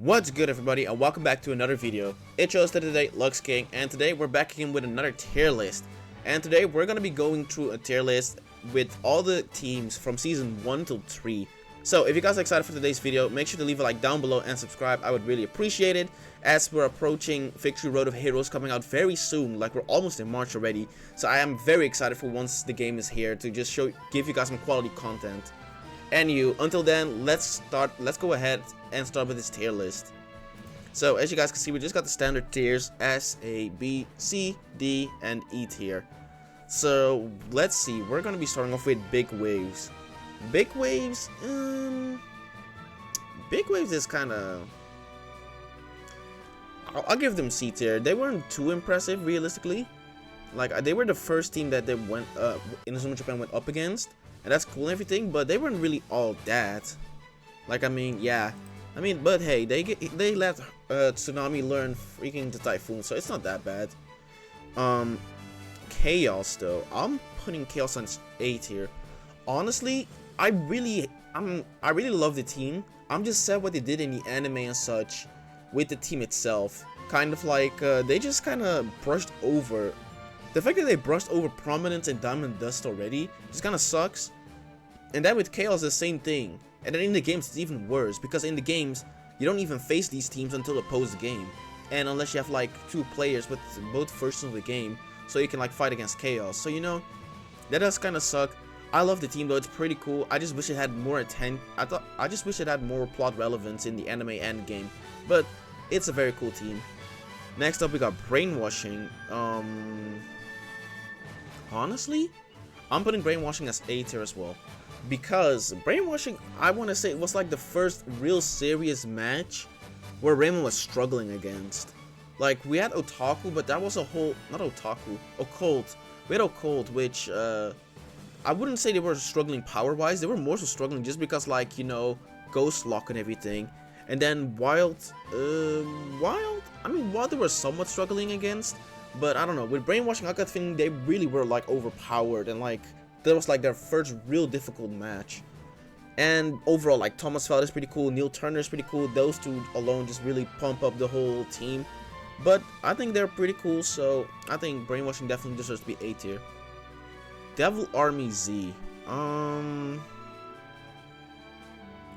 What's good, everybody, and welcome back to another video. It's your host today, Lux King, and today we're back again with another tier list. And today we're gonna be going through a tier list with all the teams from season 1 till 3. So if you guys are excited for today's video, make sure to leave a like down below and subscribe. I would really appreciate it, as we're approaching Victory Road of Heroes coming out very soon. Like, we're almost in March already. So I am very excited for once the game is here to just give you guys some quality content. Until then, let's go ahead and start with this tier list. So as you guys can see, we just got the standard tiers: S, A, B, C, D, and E tier. So let's see, we're gonna be starting off with big waves. Big waves is kind of, I'll give them C tier. They weren't too impressive realistically. Like, they were the first team that they went Inazuma Japan went up against, and that's cool and everything, but they weren't really all that. Like, I mean, yeah, but hey, they let Tsunami learn freaking the Typhoon, so it's not that bad. Chaos though, I'm putting Chaos on A tier. Honestly, I really love the team. I'm just sad what they did in the anime and such with the team itself. Kind of like they just kind of brushed over. The fact that they brushed over Prominence and Diamond Dust already just kind of sucks. And then with Chaos, the same thing. And then in the games, it's even worse, because in the games, you don't even face these teams until the post-game. And unless you have like 2 players with both versions of the game, so you can like fight against Chaos. So, you know, that does kind of suck. I love the team though, it's pretty cool. I just wish it had more I just wish it had more plot relevance in the anime and game. But it's a very cool team. Next up, we got Brainwashing. Honestly, I'm putting Brainwashing as A tier as well, because Brainwashing, I want to say, was like the first real serious match where Raymond was struggling against. Like, we had Otaku, but that was a whole, not Otaku, Occult. We had Occult, which I wouldn't say they were struggling power wise. They were more so struggling just because, like, you know, Ghost Lock and everything. And then Wild they were somewhat struggling against. But I don't know, with Brainwashing, I got the feeling they really were like overpowered, and like that was like their first real difficult match. And overall, like, Thomas Feld is pretty cool, Neil Turner is pretty cool. Those two alone just really pump up the whole team. But I think they're pretty cool, so I think Brainwashing definitely deserves to be A tier. Devil Army Z.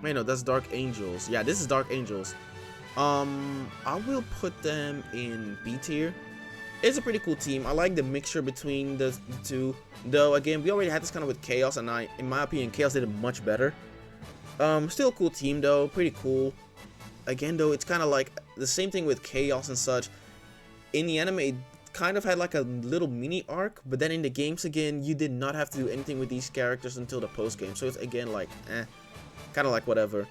Wait, no, that's Dark Angels. Yeah, this is Dark Angels. I will put them in B tier. It's a pretty cool team. I like the mixture between the two. Though, again, we already had this kind of with Chaos, and in my opinion, Chaos did it much better. Still a cool team, though. Pretty cool. Again, though, it's kind of like the same thing with Chaos and such. In the anime, it kind of had like a little mini arc, but then in the games, again, you did not have to do anything with these characters until the post-game. So it's, again, like, kind of like whatever.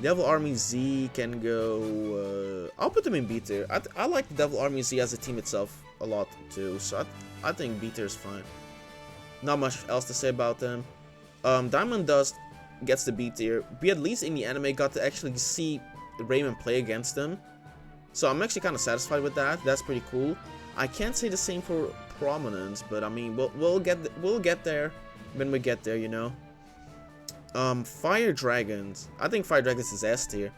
Devil Army Z can go, I'll put them in B tier. I like the Devil Army Z as a team itself a lot too, so I think B tier is fine. Not much else to say about them. Diamond Dust gets the B tier. We, at least in the anime, got to actually see Raymond play against them, so I'm actually kind of satisfied with that. That's pretty cool. I can't say the same for Prominence, but I mean, we'll get there when we get there, you know. Fire Dragons. I think Fire Dragons is S tier.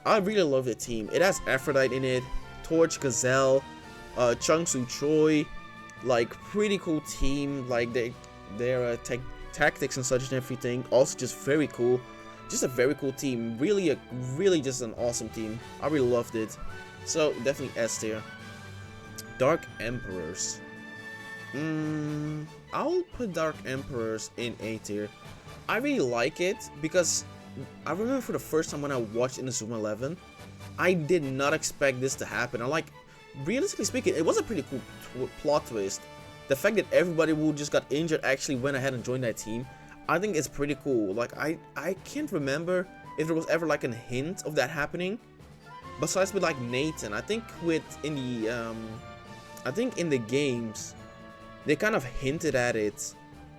I really love the team. It has Aphrodite in it, Torch, Gazelle, Chung Soo Choi. Like, pretty cool team. Like, their tactics and such and everything. Also, just very cool. Just a very cool team. Really just an awesome team. I really loved it. So, definitely S tier. Dark Emperors. I'll put Dark Emperors in A tier. I really like it because I remember for the first time when I watched Inazuma 11, I did not expect this to happen. I like, realistically speaking, it was a pretty cool plot twist. The fact that everybody who just got injured actually went ahead and joined that team, I think it's pretty cool. Like, I can't remember if there was ever like a hint of that happening, besides with like Nathan. I think in the games, they kind of hinted at it.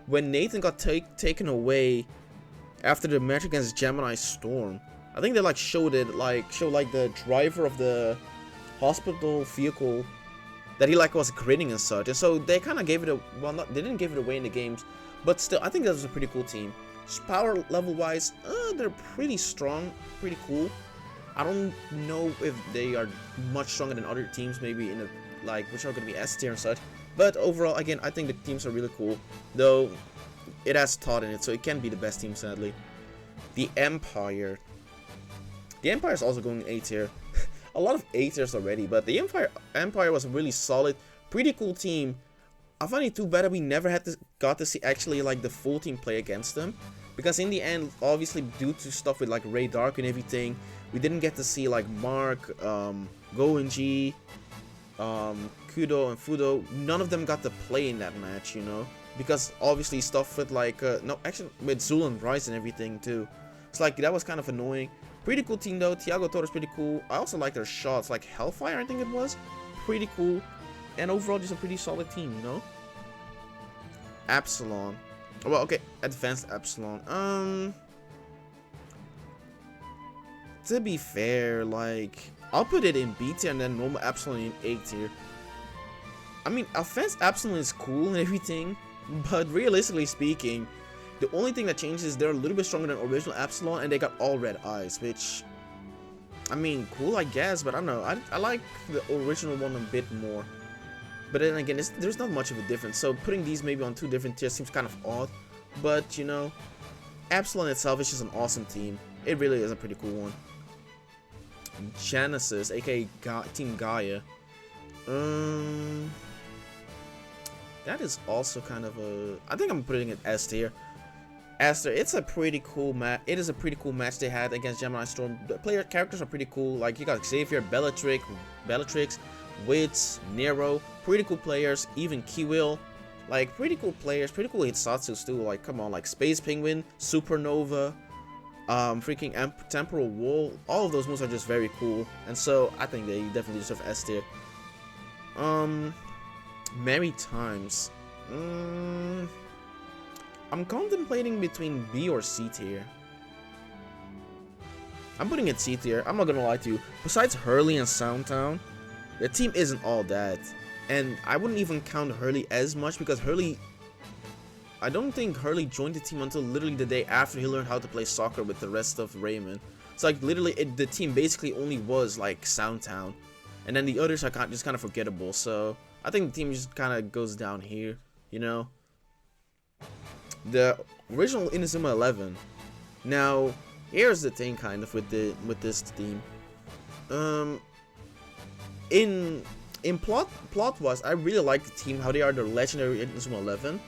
When Nathan got taken away after the match against Gemini Storm, I think they like showed the driver of the hospital vehicle that he like was grinning and such, and so they kind of gave it a, well, not, they didn't give it away in the games, but still, I think that was a pretty cool team. Power level wise, they're pretty strong, pretty cool. I don't know if they are much stronger than other teams, maybe in a, like, which are going to be S tier and such. But overall, again, I think the teams are really cool, though it has thought in it, so it can't be the best team, sadly. The Empire. The Empire is also going A tier. A lot of A tiers already, but the Empire was a really solid, pretty cool team. I find it too bad that we never got to see actually like the full team play against them, because in the end, obviously due to stuff with like Ray Dark and everything, we didn't get to see like Mark, Goenji, Kudo and Fudo. None of them got to play in that match, you know, because obviously stuff with like no, actually with Zul and Bryce and everything too. It's like that was kind of annoying. Pretty cool team though. Tiago Toro's pretty cool. I also like their shots, like Hellfire, I think it was. Pretty cool. And overall, just a pretty solid team, you know? Epsilon. Well, okay, Advanced Epsilon. To be fair, like, I'll put it in B tier and then normal Epsilon in A tier. I mean, Advanced Epsilon is cool and everything, but realistically speaking, the only thing that changes is they're a little bit stronger than original Epsilon, and they got all red eyes, which, I mean, cool, I guess, but I don't know. I like the original one a bit more. But then again, there's not much of a difference, so putting these maybe on two different tiers seems kind of odd. But, you know, Epsilon itself is just an awesome team. It really is a pretty cool one. Genesis, aka Team Gaia. That is also kind of a... I think I'm putting it S tier. Aster, it's a pretty cool match. It is a pretty cool match they had against Gemini Storm. The characters are pretty cool. Like, you got Xavier, Bellatrix, Wits, Nero. Pretty cool players. Even Kiwill. Like, pretty cool players. Pretty cool Hitsatsus too. Like, come on. Like, Space Penguin, Supernova, freaking Temporal Wall. All of those moves are just very cool. And so, I think they definitely deserve S tier. Merry Times. I'm contemplating between B or C tier. I'm putting it C tier. I'm not gonna lie to you. Besides Hurley and Soundtown, the team isn't all that. And I wouldn't even count Hurley as much because Hurley... I don't think Hurley joined the team until literally the day after he learned how to play soccer with the rest of Raymond. So like literally the team basically only was like Soundtown. And then the others are just kind of forgettable. So I think the team just kind of goes down here, you know. The original Inazuma 11. Now, here's the thing, kind of with this team. In plot wise, I really like the team, how they are the legendary Inazuma 11,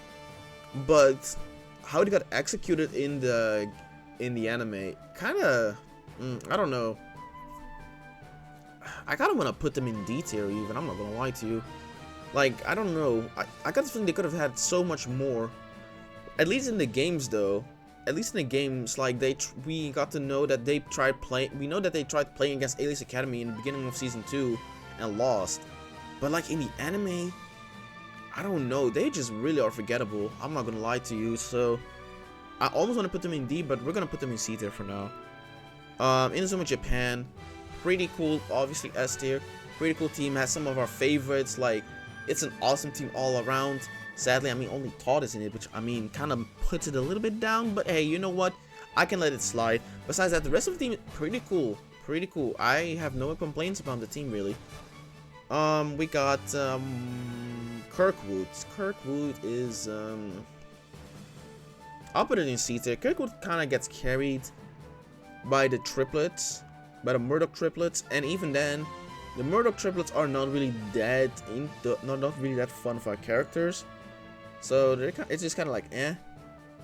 but how they got executed in the anime, kind of, I don't know. I kind of want to put them in D tier even. I'm not gonna lie to you. Like, I don't know. I got the feeling they could have had so much more. At least in the games, though. At least in the games, like we got to know that they tried playing. We know that they tried playing against Alias Academy in the beginning of season 2 and lost. But like in the anime, I don't know. They just really are forgettable. I'm not gonna lie to you. So I almost want to put them in D, but we're gonna put them in C tier for now. Inazuma Japan, pretty cool. Obviously S tier. Pretty cool team. Has some of our favorites. Like, it's an awesome team all around. Sadly, I mean, only Todd is in it, which, I mean, kind of puts it a little bit down. But hey, you know what? I can let it slide. Besides that, the rest of the team, pretty cool. Pretty cool. I have no complaints about the team, really. We got, Kirkwood. Kirkwood is, I'll put it in C tier. Kirkwood kind of gets carried by the triplets. By the Murdoch triplets. And even then, the Murdoch triplets are not really that, not really that fun for our characters. So it's just kind of like, eh.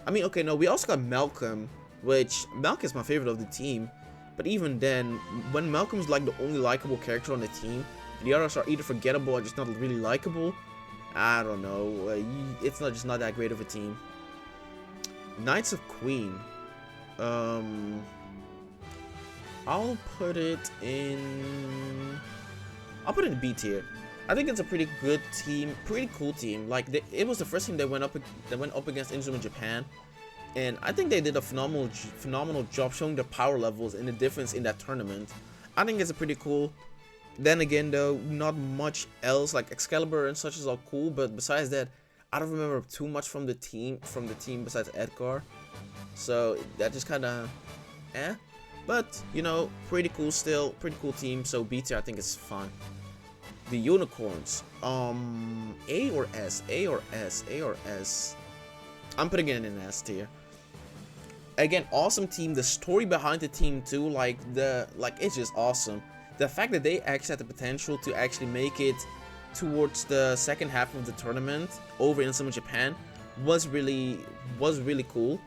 I mean, okay, no, we also got Malcolm, which Malcolm is my favorite of the team. But even then, when Malcolm's like the only likable character on the team, and the others are either forgettable or just not really likable, I don't know. It's just not that great of a team. Knights of Queen. I'll put it in B tier. I think it's a pretty good team, pretty cool team. Like it was the first team that went up against Inazuma Japan, and I think they did a phenomenal job showing the power levels and the difference in that tournament. I think it's a pretty cool. Then again, though, not much else. Like Excalibur and such is all cool, but besides that, I don't remember too much from the team besides Edgar. So that just kind of, eh. But, you know, pretty cool still. Pretty cool team. So B tier I think is fun. The Unicorns. A or S? A or S? A or S? I'm putting it in S tier. Again, awesome team. The story behind the team too, it's just awesome. The fact that they actually had the potential to actually make it towards the second half of the tournament over in Inazuma Japan was really cool.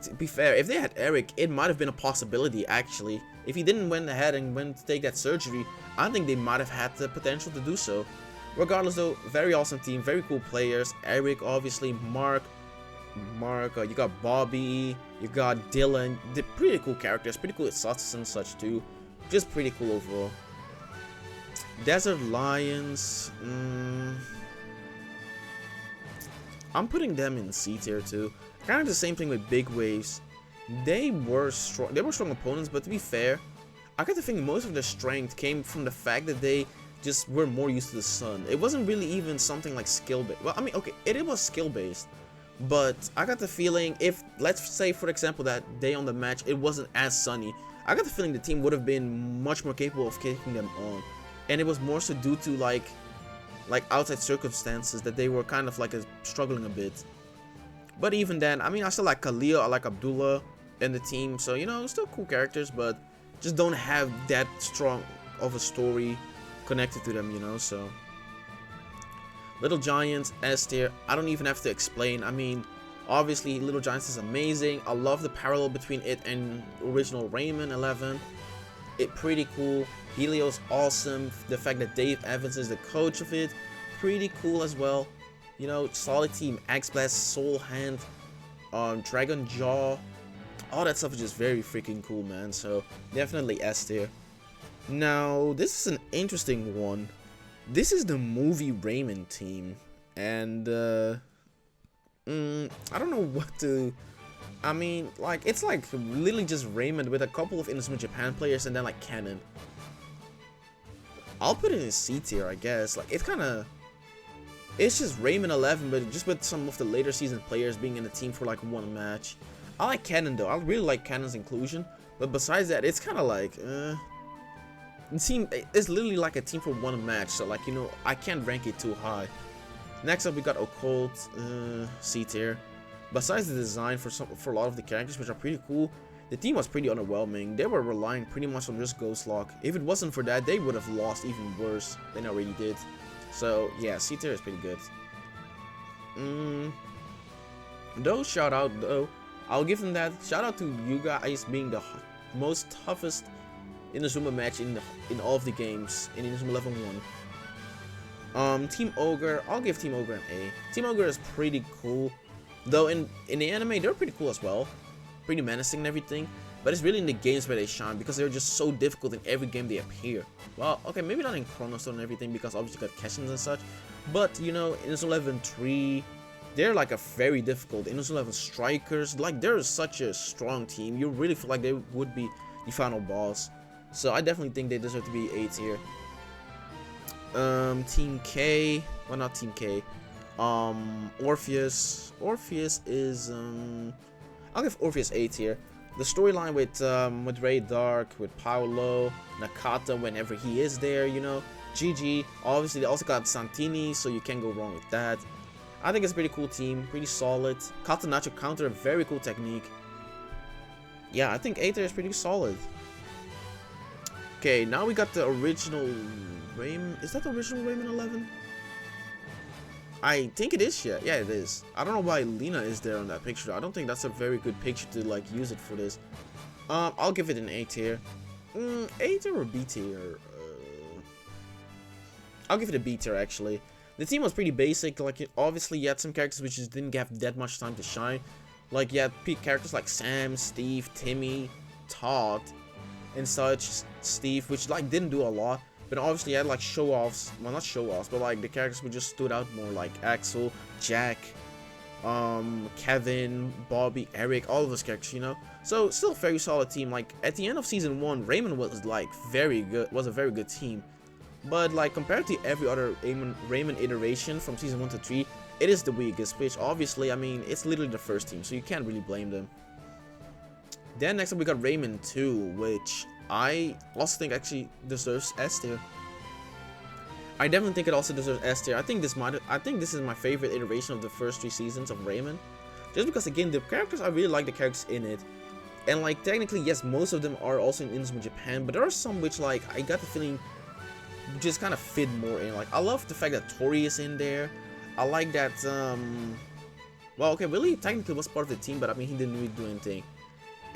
To be fair, if they had Eric, it might have been a possibility actually. If he didn't went ahead and went to take that surgery, I think they might have had the potential to do so. Regardless though, very awesome team, very cool players. Eric, obviously, Mark, you got Bobby, you got Dylan. They're pretty cool characters, pretty cool at Suts and such too. Just pretty cool overall. Desert Lions, I'm putting them in C tier too. Kind of the same thing with Big Waves. They were strong opponents, but to be fair, I got to think most of their strength came from the fact that they just were more used to the sun. It wasn't really even something like skill based. Well, I mean, okay, it was skill based, but I got the feeling if, let's say for example, that day on the match it wasn't as sunny, I got the feeling the team would have been much more capable of kicking them on, and it was more so due to like outside circumstances that they were kind of like struggling a bit. But even then, I mean, I still like Khalil, I like Abdullah in the team, so you know, still cool characters, but just don't have that strong of a story connected to them, you know. So Little Giants, S tier. I don't even have to explain. I mean, obviously Little Giants is amazing. I love the parallel between it and original Raymond 11. It pretty cool. Helios awesome. The fact that Dave Evans is the coach of it, pretty cool as well. You know, solid team. Axe Blast, Soul Hand, Dragon Jaw, all that stuff is just very freaking cool, man. So definitely S tier. Now this is an interesting one. This is the movie Raymond team, and I don't know what to. I mean, like, it's like literally just Raymond with a couple of Inazuma Japan players and then like Canon. I'll put it in C tier, I guess. Like, it's just Raymond 11, but just with some of the later season players being in the team for like one match. I like Canon though. I really like Canon's inclusion, but besides that, it's kind of like the team. It's literally like a team for one match, so like, you know, I can't rank it too high. Next up, we got Occult, C tier. Besides the design for a lot of the characters, which are pretty cool, the team was pretty underwhelming. They were relying pretty much on just Ghost Lock. If it wasn't for that, they would have lost even worse than they already did. So yeah, C tier is pretty good. Though, shout out though, I'll give them that. Shout out to you guys being the most toughest Inazuma match in all of the games in Inazuma 11-1. Team Ogre, I'll give Team Ogre an A. Team Ogre is pretty cool, though in the anime they're pretty cool as well, pretty menacing and everything. But it's really in the games where they shine because they're just so difficult in every game they appear. Well, okay, maybe not in Chrono and everything because obviously you got Keshins and such. But you know, in Inazuma 11-3, they're like a very difficult. Inazuma 11 Strikers, like they're such a strong team. You really feel like they would be the final boss. So I definitely think they deserve to be A tier. Team K, well, not Team K. Orpheus. Orpheus is I'll give Orpheus A tier. The storyline with Ray Dark, with Paolo, Nakata whenever he is there, you know, GG. Obviously, they also got Santini, so you can't go wrong with that. I think it's a pretty cool team, pretty solid. Katanacho counter, very cool technique. Yeah, I think A tier is pretty solid. Okay, now we got the original Raymond. Is that the original Raymond 11? I think it is, yeah. Yeah, it is. I don't know why Lena is there on that picture. I don't think that's a very good picture to like use it for this. I'll give it an A tier. A tier or B tier? I'll give it a B tier actually. The team was pretty basic. Like, obviously you had some characters which just didn't have that much time to shine. Like, you had peak characters like Sam, Steve, Timmy, Todd, and such. Steve, which like didn't do a lot. But obviously you had like show-offs, well, not show-offs, but like the characters who just stood out more, like Axel, Jack, Kevin, Bobby, Eric, all of those characters, you know. So still a very solid team. Like at the end of season 1, Raymond was like very good, was a very good team. But like compared to every other Raymond iteration from season 1 to 3, it is the weakest, which obviously, I mean, it's literally the first team, so you can't really blame them. Then next up we got Raymond 2, which I also think actually deserves S tier. I definitely think it also deserves S tier. I think this is my favorite iteration of the first 3 seasons of Raymond. Just because again the characters, I really like the characters in it. And like technically yes, most of them are also in Inazuma Japan, but there are some which like I got the feeling just kind of fit more in. Like I love the fact that Tori is in there. I like that well, okay, Willie technically was part of the team, but I mean he didn't really do anything.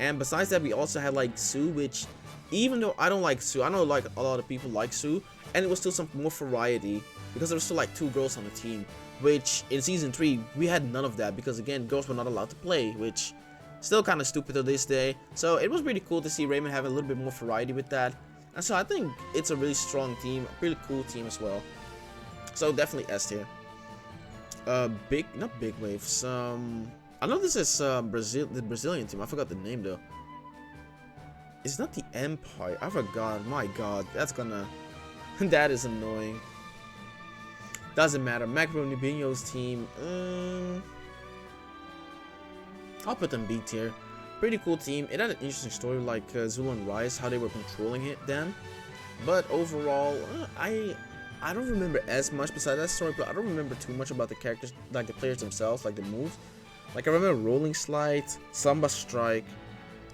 And besides that, we also had like Sue, which even though I don't like Sue, I know like a lot of people like Sue, and it was still some more variety because there was still like 2 girls on the team, which in season 3 we had none of that because again girls were not allowed to play, which still kind of stupid to this day. So it was really cool to see Raymond have a little bit more variety with that, and so I think it's a really strong team, a really cool team as well. So definitely S tier. Not big waves. I know this is the Brazilian team. I forgot the name though. It's not the Empire. I forgot. My God, that's gonna. That is annoying. Doesn't matter. Macaroni Binho's team. I'll put them B tier. Pretty cool team. It had an interesting story, like Zulu and Rice, how they were controlling it then. But overall, I don't remember as much besides that story. But I don't remember too much about the characters, like the players themselves, like the moves. Like I remember Rolling Slide, Samba Strike,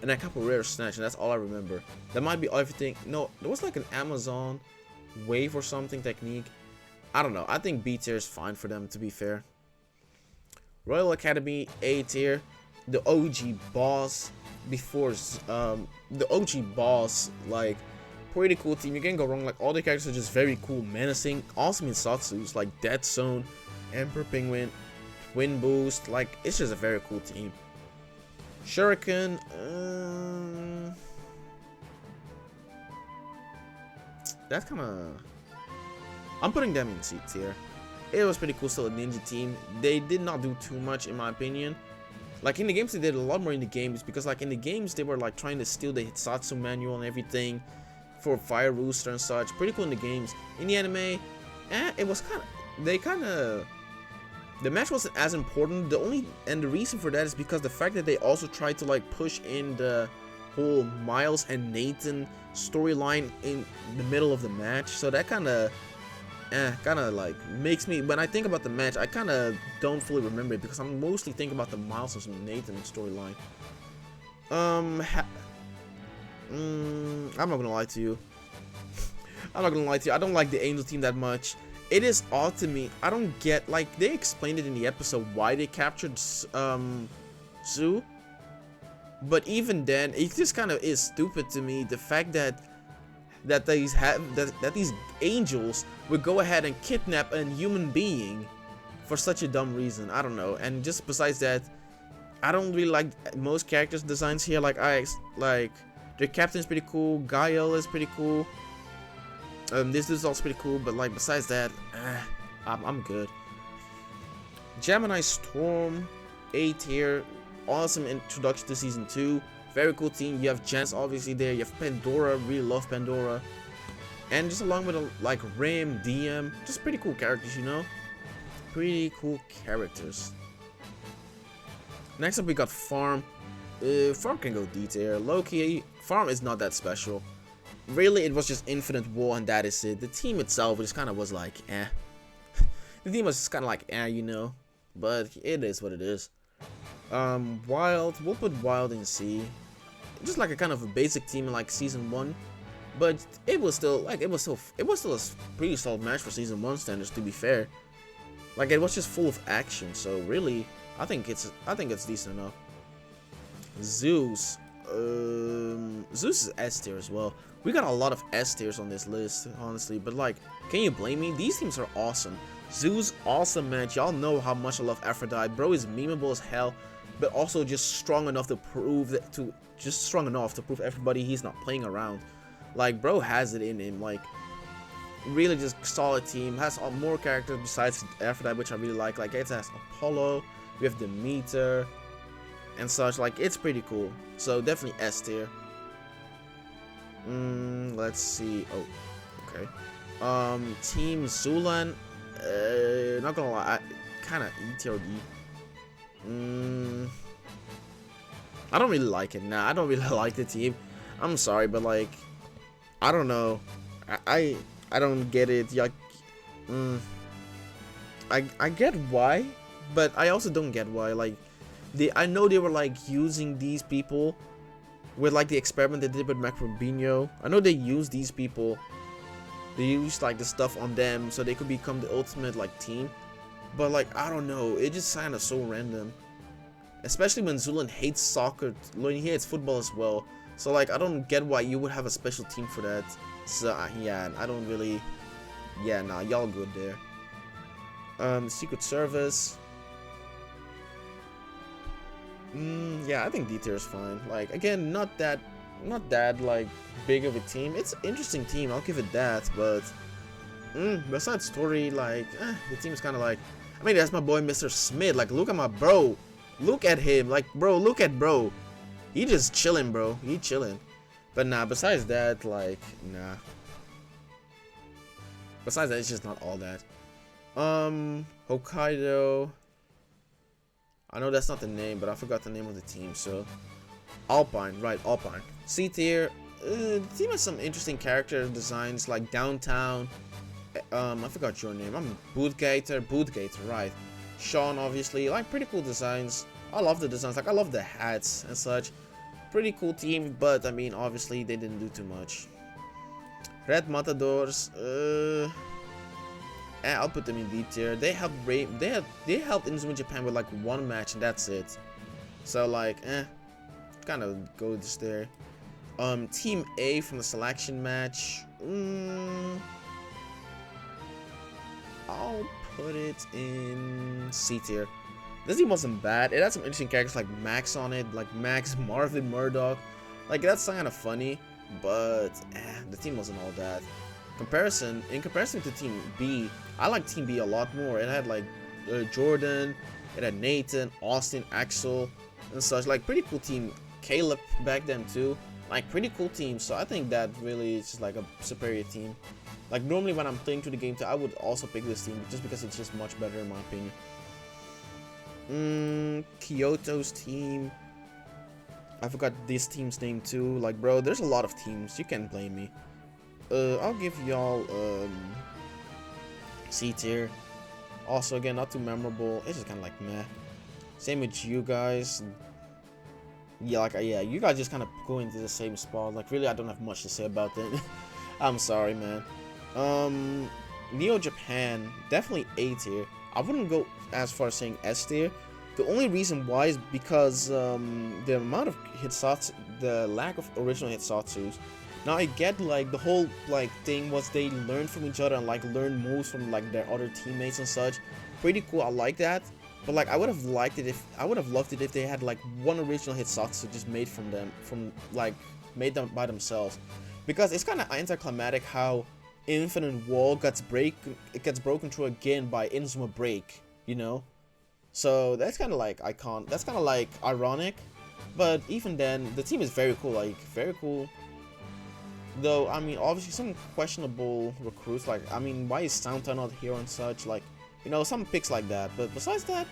and a couple rare snatch, and that's all I remember. That might be everything. No, there was like an Amazon wave or something technique. I don't know. I think B tier is fine for them, to be fair. Royal Academy A tier. The OG boss before the OG boss, like pretty cool team. You can't go wrong. Like all the characters are just very cool, menacing, awesome in Satsu's, like Dead Zone, Emperor Penguin, Wind Boost. Like it's just a very cool team. Shuriken, that's kind of. I'm putting them in C tier. It was pretty cool, still a ninja team. They did not do too much in my opinion. Like in the games, they did a lot more in the games because like in the games they were like trying to steal the Hitsatsu manual and everything for Fire Rooster and such. Pretty cool in the games. In the anime, it was the match wasn't as important. The reason for that is because the fact that they also tried to like push in the whole Miles and Nathan storyline in the middle of the match. So that kind of like makes me, when I think about the match, I kind of don't fully remember it because I'm mostly thinking about the Miles and Nathan storyline. I'm not gonna lie to you. I don't like the Angel team that much. It is odd to me. I don't get, like, they explained it in the episode why they captured Sue, but even then, it just kind of is stupid to me. The fact that these angels would go ahead and kidnap a human being for such a dumb reason. I don't know. And just besides that, I don't really like most characters' designs here. Like their captain's pretty cool. Gael is pretty cool. This is also pretty cool, but like besides that, I'm good. Gemini Storm, A tier, awesome introduction to season 2. Very cool team. You have Janice obviously there. You have Pandora. Really love Pandora. And just along with like Rim, DM, just pretty cool characters, you know. Pretty cool characters. Next up we got Farm. Farm can go D tier. Low-key, Farm is not that special. Really, it was just Infinite War and that is it. The team itself just kind of was like, eh. The team was just kind of like, eh, you know. But it is what it is. Wild, we'll put Wild in C. Just like a kind of a basic team in like season 1. But it was still like it was still a pretty solid match for season 1 standards, to be fair. Like it was just full of action. So really, I think it's decent enough. Zeus. Zeus is S tier as well. We got a lot of S tiers on this list, honestly, but like, can you blame me? These teams are awesome. Zeus, awesome match. Y'all know how much I love Aphrodite. Bro is memeable as hell, but also just strong enough to prove everybody he's not playing around. Like, bro has it in him. Like, really just solid team. Has more characters besides Aphrodite, which I really like. Like, it has Apollo. We have Demeter and such. Like, it's pretty cool. So definitely S tier. Let's see. Oh, okay. Team Zulan. Not gonna lie, kind of E tier or D. I don't really like it. Nah, I don't really like the team. I'm sorry, but like, I don't know. I don't get it. Like, I get why, but I also don't get why. Like, I know they were like using these people with like the experiment they did with Macrobinho. I know they used these people. They used like the stuff on them so they could become the ultimate like team. But like, I don't know. It just kind of so random. Especially when Zulan hates soccer, when he hates football as well. So like, I don't get why you would have a special team for that. So yeah, I don't really. Yeah, nah, y'all good there. Secret Service. Yeah, I think D tier is fine. Like, again, not that like big of a team. It's an interesting team, I'll give it that. But besides story, like, the team is kind of like. I mean, that's my boy Mr. Smith. Like, look at my bro. Look at him. Like, bro, look at bro. He just chilling, bro. He chilling. But nah, besides that, like, nah. Besides that, it's just not all that. Hokkaido. I know that's not the name, but I forgot the name of the team, so. Alpine, right, Alpine. C tier. The team has some interesting character designs, like Downtown. I forgot your name. I'm Bootgater, right. Sean, obviously, like, pretty cool designs. I love the designs, like, I love the hats and such. Pretty cool team, but, I mean, obviously, they didn't do too much. Red Matadors, I'll put them in D tier. They helped they helped Inazuma Japan with like one match and that's it. So like, kind of goes there. Team A from the selection match. I'll put it in C tier. This team wasn't bad. It had some interesting characters like Max on it, like Max, Marvin, Murdoch. Like, that's kind of funny, but the team wasn't all that. In comparison to Team B, I like Team B a lot more. It had like Jordan, it had Nathan, Austin, Axel, and such. Like, pretty cool team. Caleb back then too. Like, pretty cool team. So I think that really is just like a superior team. Like, normally when I'm playing through the game too, I would also pick this team just because it's just much better in my opinion. Kyoto's team. I forgot this team's name too. Like, bro, there's a lot of teams. You can't blame me. I'll give y'all C tier. Also, again, not too memorable. It's just kind of like meh. Same with you guys. Yeah, like, yeah, you guys just kind of go into the same spot. Like, really, I don't have much to say about that. I'm sorry, man. Neo Japan, definitely A tier. I wouldn't go as far as saying S tier. The only reason why is because the amount of hitsatsu, the lack of original hitsatsus. Now I get like the whole like thing was they learned from each other and like learned moves from like their other teammates and such. Pretty cool, I like that. But like I would have loved it if they had like one original hitsatsu just made from them, made them by themselves. Because it's kind of anticlimactic how Infinite Wall gets broken through again by Inazuma Break, you know? So that's kind of like that's kind of like ironic. But even then, the team is very cool, like very cool. Though, I mean, obviously some questionable recruits, like, I mean, why is Santa not here and such, like, you know, some picks like that. But besides that,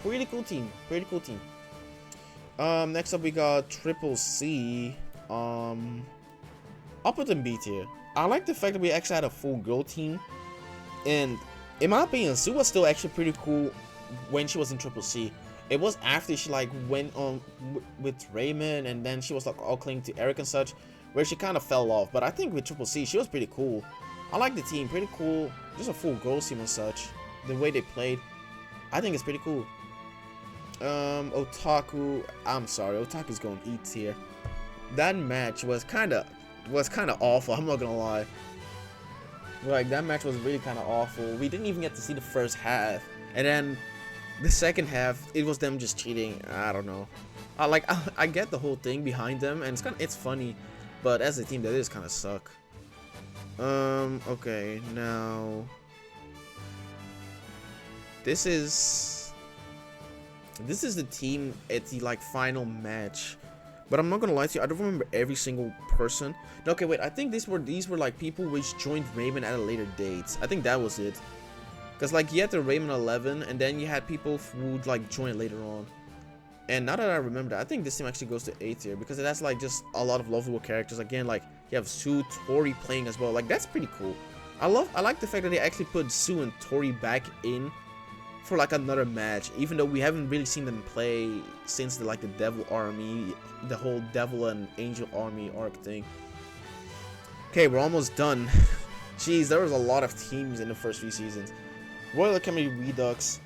pretty cool team, next up we got Triple C. I'll put them B tier. I like the fact that we actually had a full girl team, and in my opinion, Sue was still actually pretty cool when she was in Triple C. It was after she like went on with Raymond, and then she was like all clinging to Eric and such, where she kind of fell off. But I think with Triple C, she was pretty cool. I like the team, pretty cool. Just a full girls team and such. The way they played, I think it's pretty cool. Otaku, I'm sorry, Otaku's going E tier. That match was kind of awful. I'm not gonna lie. Like, that match was really kind of awful. We didn't even get to see the first half, and then the second half, it was them just cheating. I don't know. I get the whole thing behind them, and it's funny. But as a team, that is kind of suck. Okay, now this is the team at the like final match. But I'm not gonna lie to you, I don't remember every single person. No, okay, wait, I think these were like people which joined Raymond at a later date. I think that was it. Cause like you had the Raymond 11, and then you had people who would like join later on. And now that I remember that, I think this team actually goes to A tier because it has like just a lot of lovable characters. Again, like you have Sue, Tori playing as well. Like that's pretty cool. I like the fact that they actually put Sue and Tori back in for like another match, even though we haven't really seen them play since the Devil Army, the whole Devil and Angel Army arc thing. Okay, we're almost done. Jeez, there was a lot of teams in the first few seasons. Royal Academy Redux,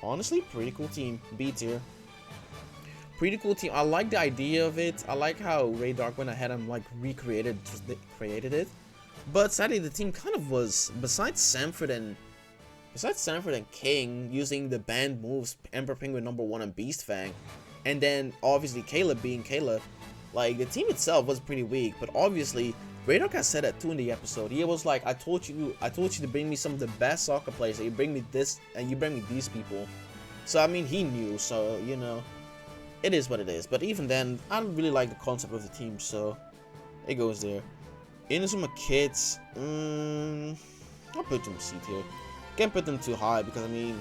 honestly, pretty cool team. B tier. Pretty cool team. I like the idea of it. I like how Ray Dark went ahead and like created it. But sadly, the team kind of was, besides Sanford and King using the banned moves, Emperor Penguin #1 and Beast Fang, and then obviously Kayla being Kayla, like the team itself was pretty weak. But obviously, Ray Dark has said that too in the episode. He was like, I told you to bring me some of the best soccer players. And you bring me this, and you bring me these people. So I mean, he knew. So you know, it is what it is. But even then, I don't really like the concept of the team, so it goes there. Inazuma Kids, I'll put them C tier. Can't put them too high because I mean,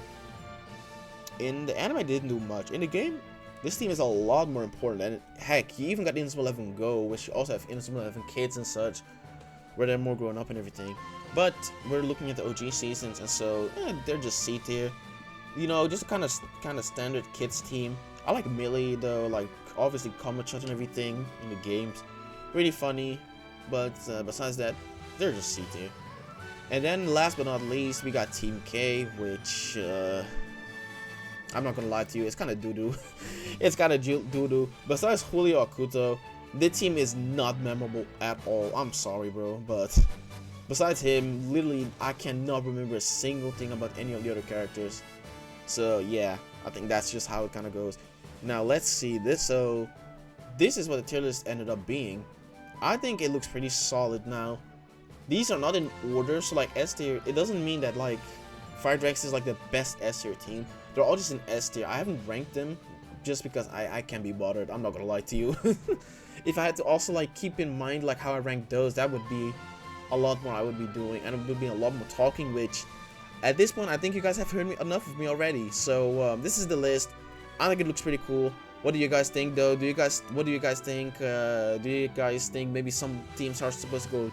in the anime they didn't do much. In the game, this team is a lot more important. And heck, you even got Inazuma 11 Go, which you also have Inazuma 11 Kids and such, where they're more grown up and everything. But we're looking at the OG seasons, and so they're just C tier. You know, just a kind of standard kids team. I like Millie though, like obviously Komachut and everything in the games, really funny. But besides that, they're just C tier. And then last but not least, we got Team K, which I'm not gonna lie to you, it's kind of doo-doo. It's kind of doo-doo. Besides Julio Akuto, the team is not memorable at all. I'm sorry, bro, but besides him, literally, I cannot remember a single thing about any of the other characters. So yeah, I think that's just how it kind of goes. Now let's see this. So this is what the tier list ended up being. I think it looks pretty solid now. These are not in order, so like S tier, it doesn't mean that like Fire Drax is like the best S tier team. They're all just in S tier. I haven't ranked them just because I can't be bothered. I'm not gonna lie to you. If I had to also like keep in mind like how I rank those, that would be a lot more I would be doing, and it would be a lot more talking, which at this point I think you guys have heard enough of me already. So this is the list. I think it looks pretty cool. What do you guys think though? What do you guys think? Do you guys think maybe some teams are supposed to go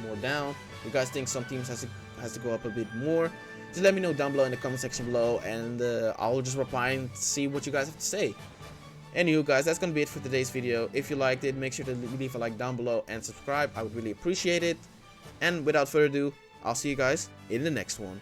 more down? Do you guys think some teams has to go up a bit more? Just let me know down below in the comment section below, and I'll just reply and see what you guys have to say. Anywho guys, that's gonna be it for today's video. If you liked it, make sure to leave a like down below and subscribe. I would really appreciate it. And without further ado, I'll see you guys in the next one.